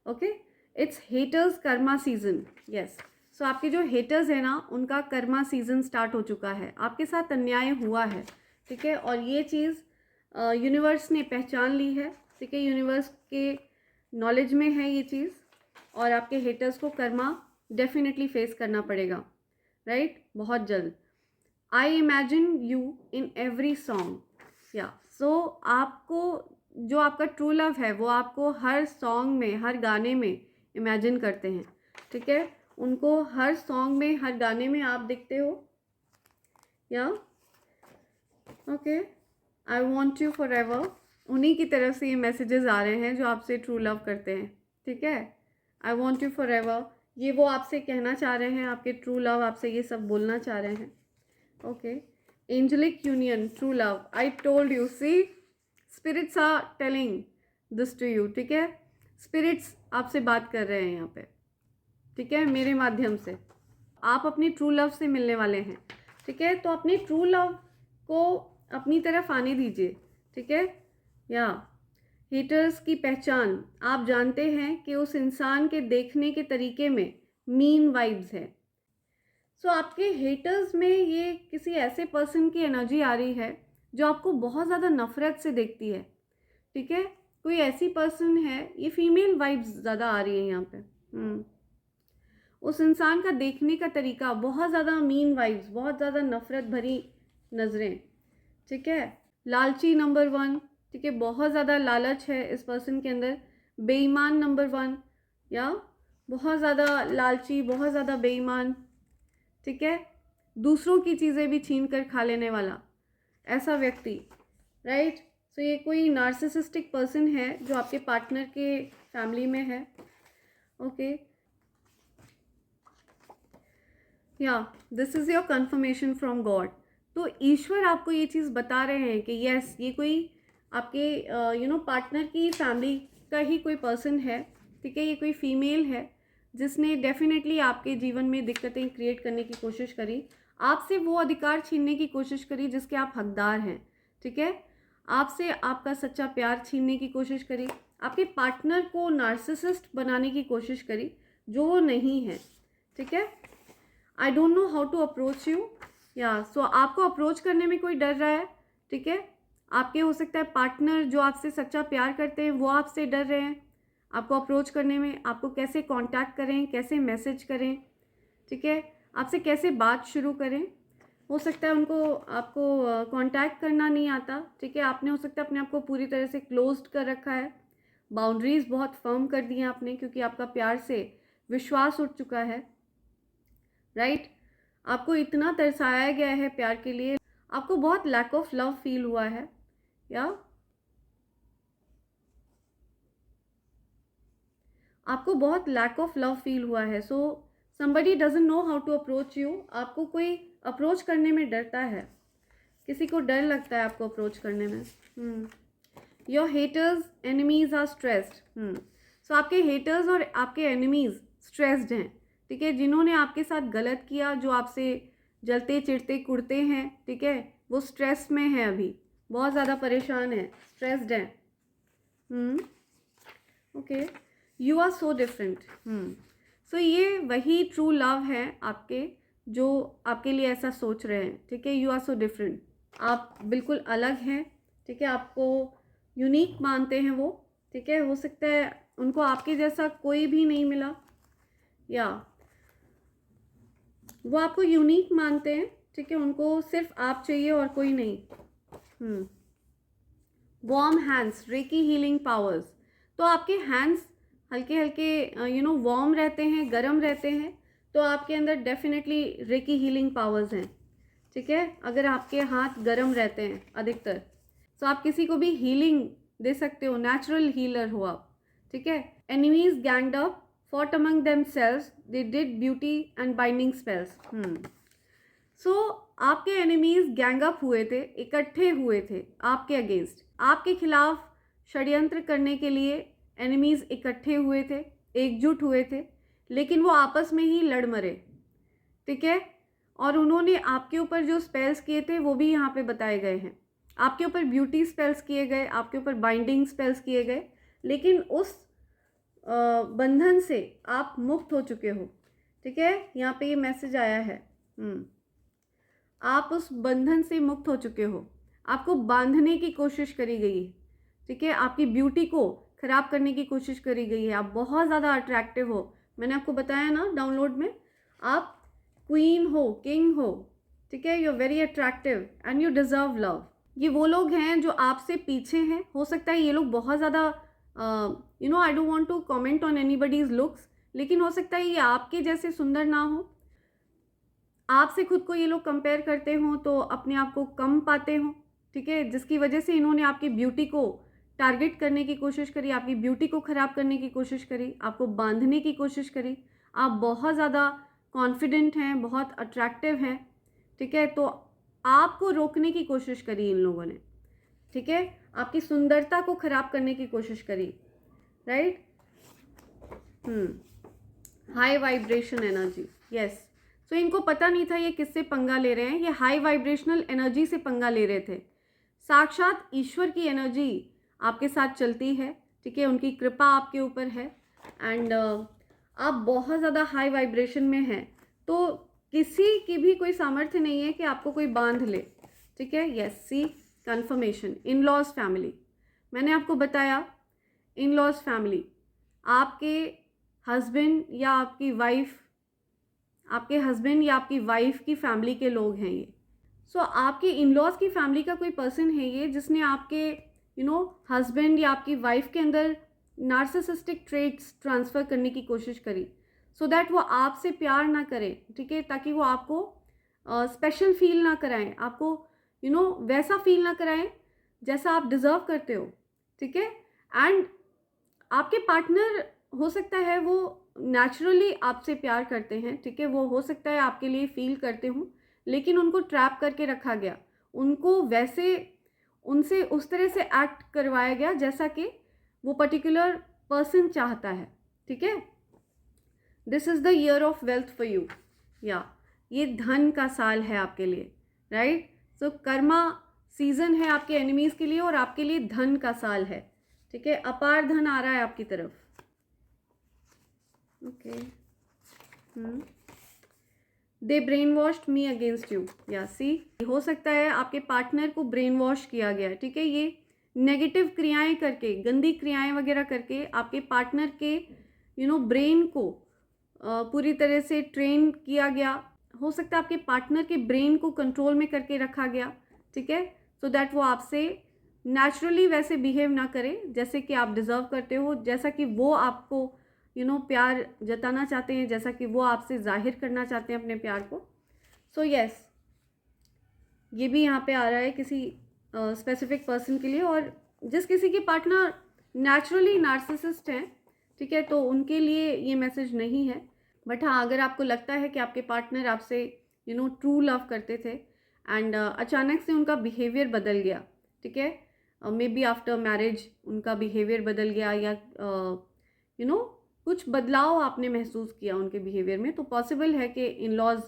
okay. It's haters karma season, yes. So आपके जो हेटर्स हैं ना, उनका कर्मा सीजन स्टार्ट हो चुका है, आपके साथ अन्याय हुआ है, ठीक है। और ये चीज़ यूनिवर्स ने पहचान ली है, ठीक है, यूनिवर्स के नॉलेज में है ये चीज़, और आपके हेटर्स को कर्मा डेफिनेटली फेस करना पड़ेगा, राइट, बहुत जल्द। I imagine you in every song, या सो आपको जो आपका ट्रू लव है वो आपको हर सॉन्ग में, हर गाने में इमेजिन करते हैं, ठीक है। उनको हर सॉन्ग में, हर गाने में आप दिखते हो, या okay. I want you for ever, उन्हीं की तरफ से ये मैसेजेस आ रहे हैं जो आपसे ट्रू लव करते हैं, ठीक है। I want you for ever, ये वो आपसे कहना चाह रहे हैं, आपके ट्रू लव आपसे ये सब बोलना चाह रहे हैं, okay. Angelic union, true love, I told you, see spirits are telling this to you, ठीक है। स्पिरिट्स आपसे बात कर रहे हैं यहाँ पे, ठीक है, मेरे माध्यम से। आप अपनी ट्रू लव से मिलने वाले हैं, ठीक है। तो अपनी ट्रू लव को अपनी तरफ आने दीजिए, ठीक है, या हेटर्स की पहचान आप जानते हैं कि उस इंसान के देखने के तरीके में मीन वाइब्स है। सो आपके हेटर्स में ये किसी ऐसे पर्सन की एनर्जी आ रही है जो आपको बहुत ज़्यादा नफरत से देखती है, ठीक है। कोई ऐसी पर्सन है, ये फीमेल वाइब्स ज़्यादा आ रही है यहाँ पे। उस इंसान का देखने का तरीका बहुत ज़्यादा मीन वाइब्स, बहुत ज़्यादा नफरत भरी नज़रें, ठीक है। लालची नंबर 1, ठीक है, बहुत ज़्यादा लालच है इस पर्सन के अंदर। बेईमान नंबर 1, या बहुत ज़्यादा लालची, बहुत ज़्यादा बेईमान, ठीक है। दूसरों की चीज़ें भी छीन कर खा लेने वाला ऐसा व्यक्ति, राइट। सो ये कोई नार्सिसिस्टिक पर्सन है जो आपके पार्टनर के फैमिली में है, ओके। या this is your conformation from God. तो ईश्वर आपको ये चीज़ बता रहे हैं कि यस, ये कोई आपके पार्टनर की फैमिली का ही कोई पर्सन है, ठीक है। ये कोई फीमेल है जिसने डेफिनेटली आपके जीवन में दिक्कतें क्रिएट करने की कोशिश करी, आपसे वो अधिकार छीनने की कोशिश करी जिसके आप हकदार हैं, ठीक है। आपसे आपका सच्चा प्यार छीनने की कोशिश करी, आपके पार्टनर को नार्सिसिस्ट बनाने की कोशिश करी जो वो नहीं है, ठीक है। I don't know how to approach you, yeah so आपको अप्रोच करने में कोई डर रहा है, ठीक है। आपके हो सकता है पार्टनर जो आपसे सच्चा प्यार करते हैं वो आपसे डर रहे हैं आपको अप्रोच करने में, आपको कैसे कांटेक्ट करें, कैसे मैसेज करें, ठीक है, आपसे कैसे बात शुरू करें। हो सकता है उनको आपको कांटेक्ट करना नहीं आता, ठीक है। आपने हो सकता है अपने आप को पूरी तरह से क्लोज्ड कर रखा है, बाउंड्रीज बहुत फर्म कर दी हैं आपने, क्योंकि आपका प्यार से विश्वास उठ चुका है, राइट। आपको इतना तरसाया गया है प्यार के लिए, आपको बहुत लैक ऑफ लव फील हुआ है, या आपको बहुत लैक ऑफ लव फील हुआ है। So somebody doesn't know how to approach you. आपको कोई अप्रोच करने में डरता है, किसी को डर लगता है आपको अप्रोच करने में। Your haters enemies are stressed. So आपके हेटर्स और आपके एनिमीज स्ट्रेस्ड हैं, ठीक है। जिन्होंने आपके साथ गलत किया, जो आपसे जलते चिढ़ते कुड़ते हैं, ठीक है, वो स्ट्रेस में है, अभी बहुत ज़्यादा परेशान है, स्ट्रेस्ड हैं। Okay, you are so different. So ये वही ट्रू लव है आपके, जो आपके लिए ऐसा सोच रहे हैं, ठीक है। यू आर सो डिफरेंट, आप बिल्कुल अलग हैं, ठीक है। आपको यूनिक मानते हैं वो, ठीक है। हो सकता है उनको आपके जैसा कोई भी नहीं मिला, या वो आपको यूनिक मानते हैं, ठीक है। उनको सिर्फ आप चाहिए और कोई नहीं। Warm hands, recce healing powers. तो आपके हैंड्स हल्के हल्के वार्म रहते हैं, गर्म रहते हैं, तो आपके अंदर डेफिनेटली रेकी हीलिंग पावर्स हैं, ठीक है। अगर आपके हाथ गर्म रहते हैं अधिकतर, तो आप किसी को भी हीलिंग दे सकते हो, नेचुरल हीलर हो आप, ठीक है। Enemies ganged up, fought among themselves, they did beauty and binding spells। So आपके एनिमीज गैंग अप हुए थे, इकट्ठे हुए थे आपके अगेंस्ट, आपके खिलाफ षड्यंत्र करने के लिए एनिमीज इकट्ठे हुए थे, एकजुट हुए थे, लेकिन वो आपस में ही लड़ मरे, ठीक है। और उन्होंने आपके ऊपर जो स्पेल्स किए थे वो भी यहाँ पे बताए गए हैं। आपके ऊपर ब्यूटी स्पेल्स किए गए, आपके ऊपर बाइंडिंग स्पेल्स किए गए, लेकिन उस बंधन से आप मुक्त हो चुके हो, ठीक है। यहाँ पे ये मैसेज आया है, आप उस बंधन से मुक्त हो चुके हो। आपको बांधने की कोशिश करी गई है, ठीक है। आपकी ब्यूटी को खराब करने की कोशिश करी गई है। आप बहुत ज़्यादा अट्रैक्टिव हो, मैंने आपको बताया ना डाउनलोड में, आप क्वीन हो, किंग हो, ठीक है। You are very attractive and you deserve love. ये वो लोग हैं जो आपसे पीछे हैं। हो सकता है ये लोग बहुत ज़्यादा I don't want to comment on anybody's looks, लेकिन हो सकता है ये आपके जैसे सुंदर ना हो, आपसे खुद को ये लोग कंपेयर करते हों तो अपने आप को कम पाते हों, ठीक है। जिसकी वजह से इन्होंने आपकी ब्यूटी को टारगेट करने की कोशिश करी, आपकी ब्यूटी को ख़राब करने की कोशिश करी, आपको बांधने की कोशिश करी। आप बहुत ज़्यादा कॉन्फिडेंट हैं, बहुत अट्रैक्टिव हैं, ठीक है। तो आपको रोकने की कोशिश करी इन लोगों ने, ठीक है। आपकी सुंदरता को ख़राब करने की कोशिश करी, right. High vibration energy, yes. So इनको पता नहीं था ये किससे पंगा ले रहे हैं, ये हाई वाइब्रेशनल एनर्जी से पंगा ले रहे थे। साक्षात ईश्वर की एनर्जी आपके साथ चलती है, ठीक है, उनकी कृपा आपके ऊपर है एंड आप बहुत ज़्यादा हाई वाइब्रेशन में हैं, तो किसी की भी कोई सामर्थ्य नहीं है कि आपको कोई बांध ले, ठीक है। Yes, see confirmation. In-laws family, मैंने आपको बताया इन लॉज फैमिली, आपके हस्बैंड या आपकी वाइफ, आपके हस्बैंड या आपकी वाइफ की फैमिली के लोग हैं ये। सो आपके इन लॉज की फैमिली का कोई पर्सन है ये, जिसने आपके हस्बैंड या आपकी वाइफ के अंदर नार्सिसिस्टिक ट्रेट्स ट्रांसफ़र करने की कोशिश करी, सो दैट वो आपसे प्यार ना करें, ठीक है, ताकि वो आपको स्पेशल फील ना कराएं, आपको वैसा फील ना कराएं जैसा आप डिज़र्व करते हो, ठीक है। एंड आपके पार्टनर हो सकता है वो नेचुरली आपसे प्यार करते हैं, ठीक है, वो हो सकता है आपके लिए फील करते हों, लेकिन उनको ट्रैप करके रखा गया, उनको वैसे उनसे उस तरह से एक्ट करवाया गया जैसा कि वो पर्टिकुलर पर्सन चाहता है, ठीक है। This is the year of wealth for you, या ये धन का साल है आपके लिए, राइट। सो कर्मा सीजन है आपके एनिमीज़ के लिए और आपके लिए धन का साल है, ठीक है। अपार धन आ रहा है आपकी तरफ, okay. They brain washed me against you, या सी, हो सकता है आपके पार्टनर को ब्रेन वॉश किया गया, ठीक है। ये नेगेटिव क्रियाएं करके, गंदी क्रियाएं वगैरह करके आपके पार्टनर के ब्रेन को पूरी तरह से ट्रेन किया गया। हो सकता है आपके पार्टनर के ब्रेन को कंट्रोल में करके रखा गया, ठीक है, सो दैट वो आपसे नेचुरली वैसे बिहेव ना करे जैसे कि आप डिज़र्व करते हो, जैसा कि वो आपको प्यार जताना चाहते हैं, जैसा कि वो आपसे जाहिर करना चाहते हैं अपने प्यार को। सो यस, ये भी यहाँ पे आ रहा है किसी स्पेसिफिक पर्सन के लिए, और जिस किसी के पार्टनर नेचुरली नार्सिसिस्ट हैं, ठीक है, तो उनके लिए ये मैसेज नहीं है। बट हाँ, अगर आपको लगता है कि आपके पार्टनर आपसे ट्रू लव करते थे एंड अचानक से उनका बिहेवियर बदल गया, ठीक है, मे बी आफ्टर मैरिज उनका बिहेवियर बदल गया, या कुछ बदलाव आपने महसूस किया उनके बिहेवियर में, तो पॉसिबल है कि इन लॉज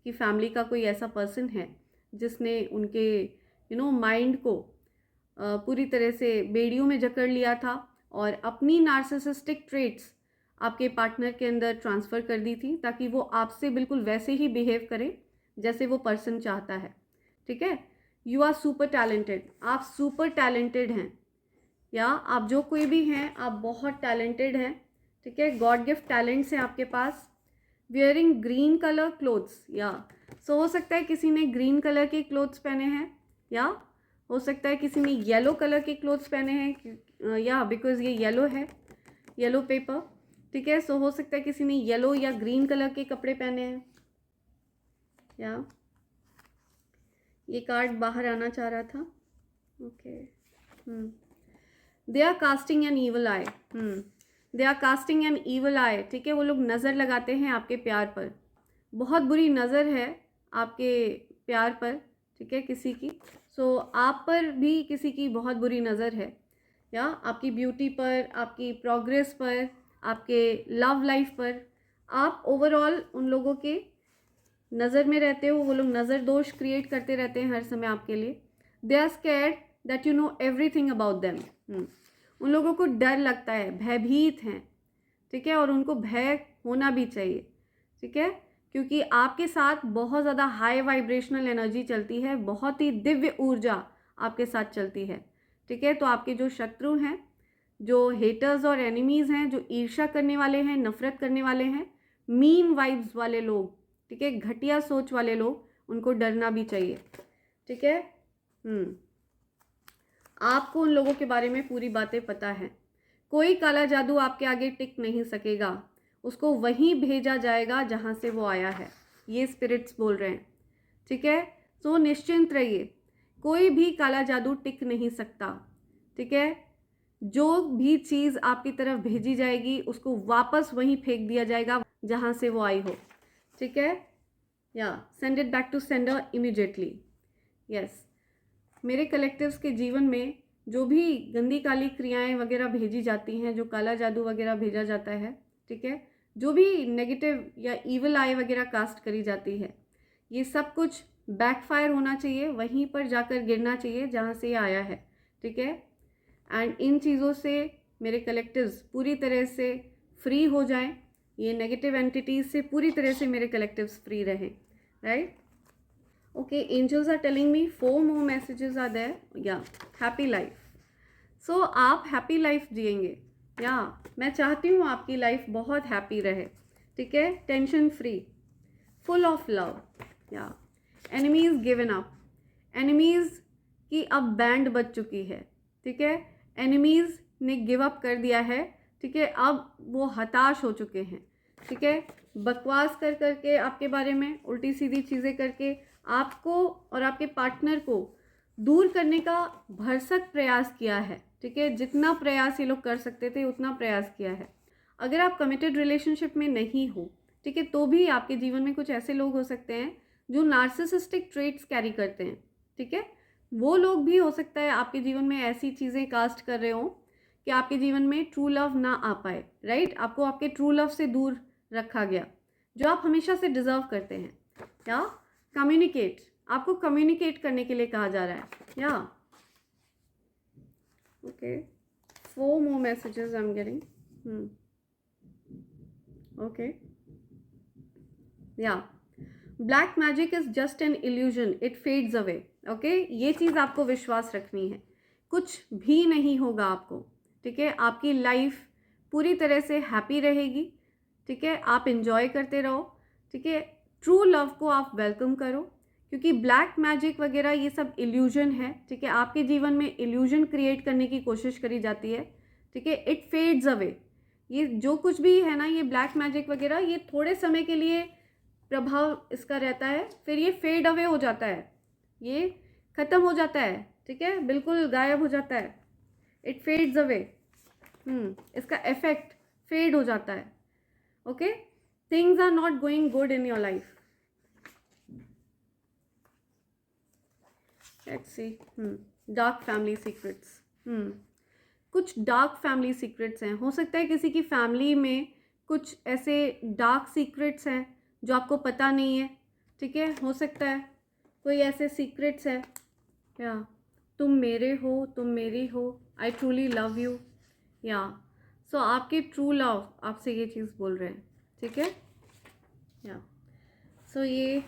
की फैमिली का कोई ऐसा पर्सन है जिसने उनके माइंड को पूरी तरह से बेड़ियों में जकड़ लिया था और अपनी नार्सिसिस्टिक ट्रेट्स आपके पार्टनर के अंदर ट्रांसफ़र कर दी थी, ताकि वो आपसे बिल्कुल वैसे ही बिहेव करे जैसे वो पर्सन चाहता है, ठीक है। यू आर सुपर टैलेंटेड, आप सुपर टैलेंटेड हैं, या आप जो कोई भी हैं आप बहुत टैलेंटेड हैं, ठीक है। गॉड गिफ्ट टैलेंट्स हैं आपके पास। वियरिंग ग्रीन कलर क्लोथ्स, या सो हो सकता है किसी ने ग्रीन कलर के क्लोथ्स पहने हैं, या हो सकता है किसी ने येलो कलर के क्लोथ्स पहने हैं, या बिकॉज ये येलो है, येलो पेपर, ठीक है। सो हो सकता है किसी ने येलो या ग्रीन कलर के कपड़े पहने हैं, या ये कार्ड बाहर आना चाह रहा था, okay. They are casting an evil eye, they are casting an evil eye, ठीक है, वो लोग नज़र लगाते हैं आपके प्यार पर, बहुत बुरी नज़र है आपके प्यार पर, ठीक है, किसी की। सो आप पर भी किसी की बहुत बुरी नज़र है, या आपकी ब्यूटी पर, आपकी प्रोग्रेस पर, आपके लव लाइफ पर, आप ओवरऑल उन लोगों के नज़र में रहते हो, वो लोग नज़र दोष क्रिएट करते रहते हैं हर समय आपके लिए। They are scared that you know everything about them, उन लोगों को डर लगता है, भयभीत हैं, ठीक है, और उनको भय होना भी चाहिए, ठीक है, क्योंकि आपके साथ बहुत ज़्यादा हाई वाइब्रेशनल एनर्जी चलती है, बहुत ही दिव्य ऊर्जा आपके साथ चलती है, ठीक है। तो आपके जो शत्रु हैं, जो हेटर्स और एनिमीज़ हैं, जो ईर्ष्या करने वाले हैं, नफ़रत करने वाले हैं, मीन वाइब्स वाले लोग, ठीक है, घटिया सोच वाले लोग, उनको डरना भी चाहिए, ठीक है। आपको उन लोगों के बारे में पूरी बातें पता है। कोई काला जादू आपके आगे टिक नहीं सकेगा, उसको वहीं भेजा जाएगा जहाँ से वो आया है, ये स्पिरिट्स बोल रहे हैं, ठीक है। तो निश्चिंत रहिए, कोई भी काला जादू टिक नहीं सकता, ठीक है। जो भी चीज़ आपकी तरफ भेजी जाएगी उसको वापस वहीं फेंक दिया जाएगा जहाँ से वो आई हो, ठीक है, yeah send it back to sender immediately. Yes, मेरे कलेक्टिव्स के जीवन में जो भी गंदी काली क्रियाएं वगैरह भेजी जाती हैं, जो काला जादू वगैरह भेजा जाता है, ठीक है, जो भी नेगेटिव या ईवल आई वगैरह कास्ट करी जाती है, ये सब कुछ बैकफायर होना चाहिए, वहीं पर जाकर गिरना चाहिए जहाँ से ये आया है, ठीक है। एंड इन चीज़ों से मेरे कलेक्टिव्स पूरी तरह से फ्री हो जाएं, ये नेगेटिव एंटिटीज से पूरी तरह से मेरे कलेक्टिव्स फ्री रहें, right? Okay, angels are telling me 4 more messages are there, या हैप्पी लाइफ। सो आप हैप्पी लाइफ जिएंगे, या मैं चाहती हूँ आपकी लाइफ बहुत हैप्पी रहे, ठीक है, tension free, full of love, या एनिमीज गिवन अप, एनिमीज की अब बैंड बज चुकी है, ठीक है, एनिमीज ने गिव अप कर दिया है, ठीक है, अब वो हताश हो चुके हैं, ठीक है, बकवास कर करके आपके बारे में उल्टी सीधी चीज़ें करके आपको और आपके पार्टनर को दूर करने का भरसक प्रयास किया है, ठीक है, जितना प्रयास ये लोग कर सकते थे उतना प्रयास किया है। अगर आप कमिटेड रिलेशनशिप में नहीं हो, ठीक है, तो भी आपके जीवन में कुछ ऐसे लोग हो सकते हैं जो नार्सिसिस्टिक ट्रेट्स कैरी करते हैं, ठीक है, वो लोग भी हो सकता है आपके जीवन में ऐसी चीज़ें कास्ट कर रहे हो कि आपके जीवन में ट्रू लव ना आ पाए, राइट? आपको आपके ट्रू लव से दूर रखा गया, जो आप हमेशा से डिजर्व करते हैं। या कम्युनिकेट, आपको कम्युनिकेट करने के लिए कहा जा रहा है, या okay, 4 more messages I'm getting. Okay, yeah, black magic is just an illusion, it fades away. Okay, ये चीज़ आपको विश्वास रखनी है, कुछ भी नहीं होगा आपको, ठीक है, आपकी लाइफ पूरी तरह से हैप्पी रहेगी, ठीक है, आप इंजॉय करते रहो, ठीक है, ट्रू लव को आप वेलकम करो, क्योंकि ब्लैक मैजिक वगैरह ये सब इल्यूजन है, ठीक है, आपके जीवन में इल्यूजन क्रिएट करने की कोशिश करी जाती है, ठीक है, इट फेड्स अवे। ये जो कुछ भी है ना, ये ब्लैक मैजिक वगैरह, ये थोड़े समय के लिए प्रभाव इसका रहता है, फिर ये फेड अवे हो जाता है, ये ख़त्म हो जाता है, ठीक है, बिल्कुल गायब हो जाता है, इट फेड्स अवे। इसका इफेक्ट फेड हो जाता है। Okay, things are not going good in your life. Let's see, dark family secrets, कुछ डार्क फैमिली सीक्रेट्स हैं, हो सकता है किसी की फैमिली में कुछ ऐसे डार्क सीक्रेट्स हैं जो आपको पता नहीं है, ठीक है, हो सकता है कोई ऐसे सीक्रेट्स है, या तुम मेरे हो, तुम मेरी हो, I truly love you, yeah सो आपके ट्रू लव आपसे ये चीज़ बोल रहे हैं, ठीक है, या सो ये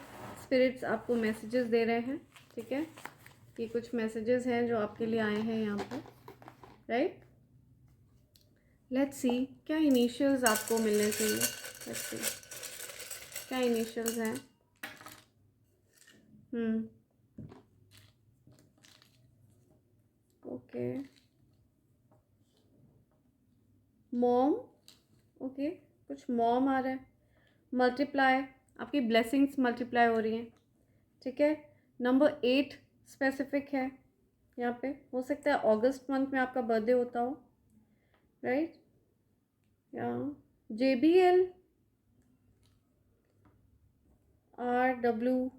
स्पिरिट्स आपको मैसेजेस दे रहे हैं, ठीक है, ये कुछ मैसेजेस हैं जो आपके लिए आए हैं यहाँ पर, राइट? लेट्स सी, क्या इनिशियल्स आपको मिलने चाहिए, लेट्स सी क्या इनिशियल्स हैं। ओके, मॉम, ओके, कुछ मॉम आ रहा है, मल्टीप्लाई, आपकी ब्लेसिंग्स मल्टीप्लाई हो रही हैं, ठीक है, नंबर 8 स्पेसिफिक है यहाँ पे, हो सकता है अगस्त मंथ में आपका बर्थडे होता हो, राइट? या JBL RW,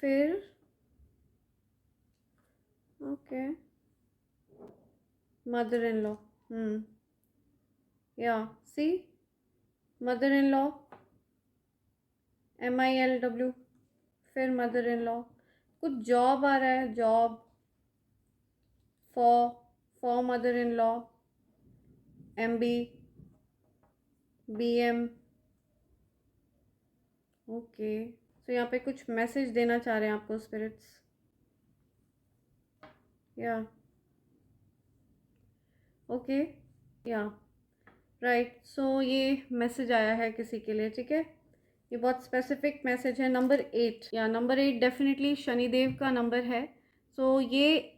फिर ओके, मदर इन लॉ, या सी, मदर इन लॉ, MILW, फिर मदर इन लॉ, कुछ जॉब आ रहा है, job for mother in law, MB BM, okay, तो यहाँ पे कुछ मैसेज देना चाह रहे हैं आपको स्पिरिट्स, या ओके, या राइट, सो ये मैसेज आया है किसी के लिए, ठीक है, ये बहुत स्पेसिफिक मैसेज है, नंबर 8, या नंबर 8 डेफिनेटली शनिदेव का नंबर है, सो ये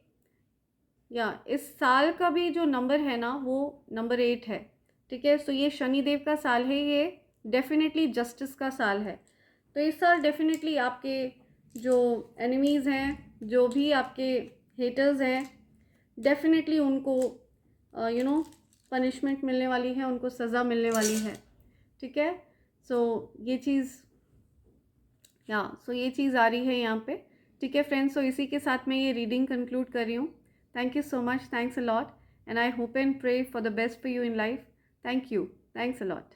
या इस साल का भी जो नंबर है ना वो नंबर 8 है, ठीक है, सो ये शनिदेव का साल है, ये डेफिनेटली जस्टिस का साल है, तो इस साल डेफिनेटली आपके जो एनिमीज़ हैं, जो भी आपके हेटर्स हैं, डेफिनेटली उनको पनिशमेंट मिलने वाली है, उनको सज़ा मिलने वाली है, ठीक है, सो ये चीज़ ये चीज़ आ रही है यहाँ पे, ठीक है फ्रेंड्स, सो इसी के साथ मैं ये रीडिंग कंक्लूड कर रही हूँ। Thank you so much, thanks a lot, and I hope and pray for the best for you in life. Thank you, thanks a lot.